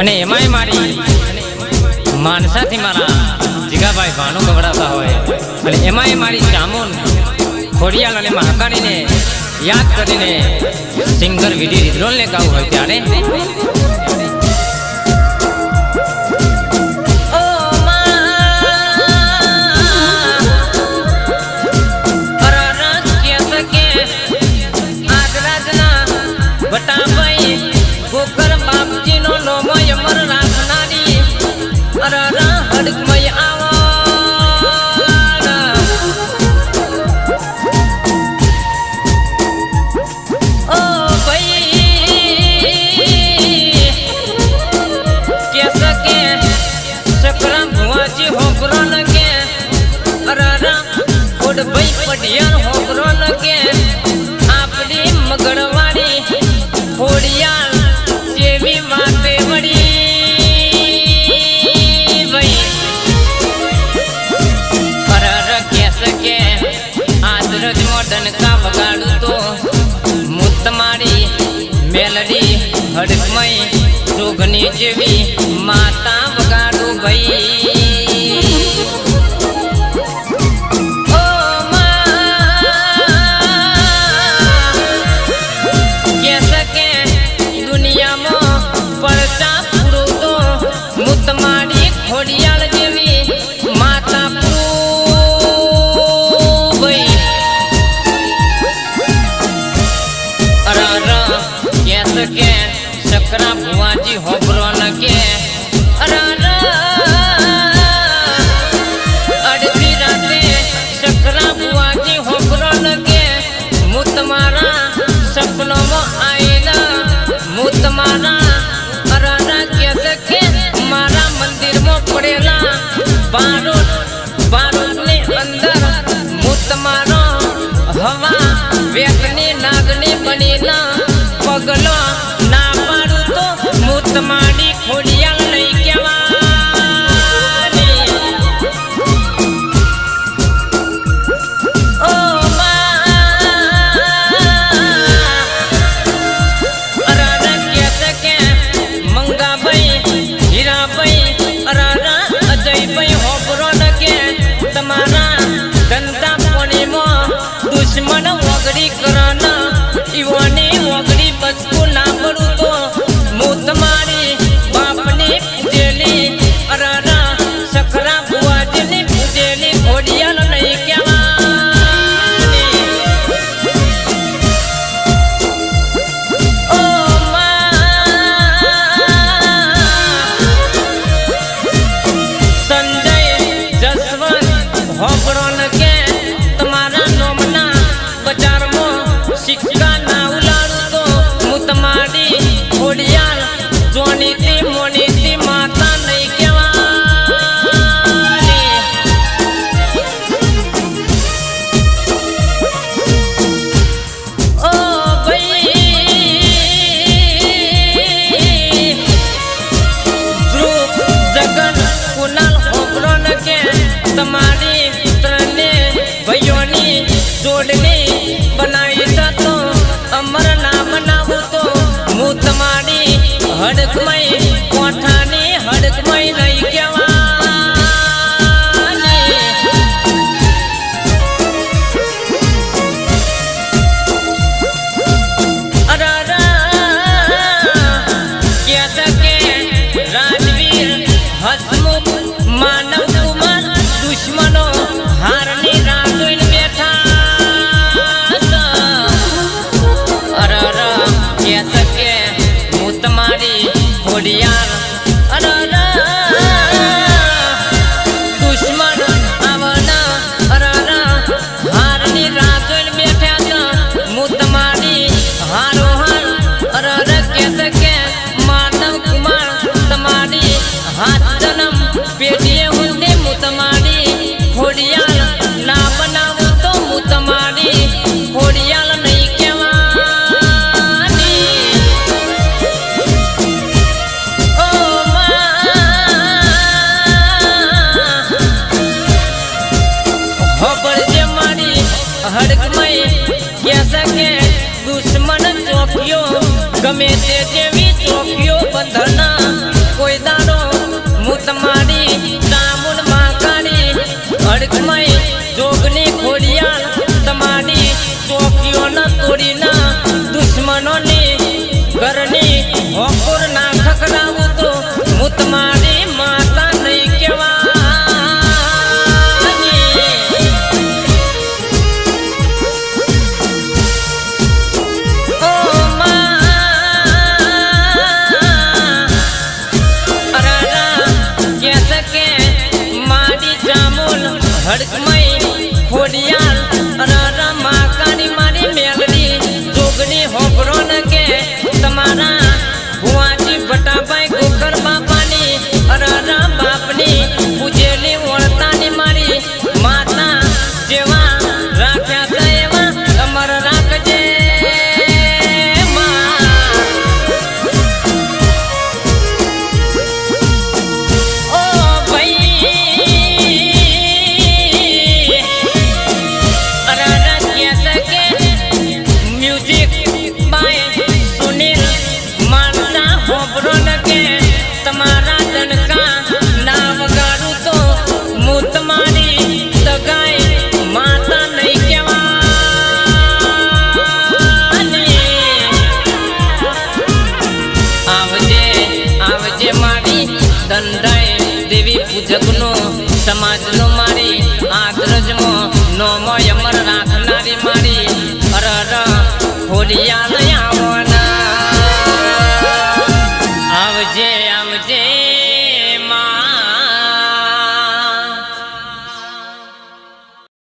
અને એમાંય મારી માનસાથી મારા જીગાભાઈ ભાણું ગવડાવતા હોય અને એમાંય મારી ચામુન ખોડિયાલ અને મહાકાળીને યાદ કરીને સિંગર વિધિ રિદ્રોલને ગાવું હોય ત્યારે मेलडी हड़कमय जोगनी जेवी माता वगाड़ू भई ओ के सके दुनिया में परचा पूरो तो मुतमाड़ी खोडियाल जेवी माता भई के सकरा बुआजी होबरो न के अड़ती राते सकरा बुआजी होबरो न के मुत मारा सपनों में आईना मुत मारा के सके मारा मंदिर में पड़ेला बारूद ने अंदर मुत मारो हवा वेगनी नागनी बनी ना पगलो ना पाड़ू तो मुत माड़ी खोडियाल नहीं केवानी ओ अरारा के सके मंगा भाई हीरा भाई अरारा अजय भाई होबरो न के तुम्हारा धंधा पानी में दुश्मन वगड़ी कराना इवानी वगड़ी बचको ना पड़ू तो मुत मारी बापनी पूजेली अरारा सकरा बुआजी पूजेली खोडियाल नहीं केवानी ओ संजय जसवंत होबरो न के तुम्हारा नोमना बाजार में सिक्का ना उलाड़ू तो मुत माड़ी खोडियाल जोनीती मोनीती माता नहीं केवानी ओ भाई ध्रुव जगन कुनाल होबरो न के तुम्हारी तरने भैयोनी जोड़नी बनाई तो अमर नाम नामू तो मुत माड़ी हड़कमय कोठानी हड़कमय नहीं केवानी अरारा क्या सके राजवीर हसमुख मानव कुमार दुश्मनों हारनी रातों बैठा क्या सके मुत मारी खोडियाल दुश्मन आवना हारनी राजोल बैठा मुत मारी हारो हार क्या सके मानव कुमार तुम्हारी हाथ जन्म पेटिए हुंदे मुत मारी खोडियाल ना बनावो तो मुत मारी खोडियाल नहीं केवानी ओ होबड़ जे मारी हड़कमय क्या सके दुश्मन चौकियो गमे ते जेवी चौकियो बंधना જગનો સમાજનો મારી આદરજમો નોમો અમર રાખનારી મારી અરર ખોડિયાલ આવના આવજે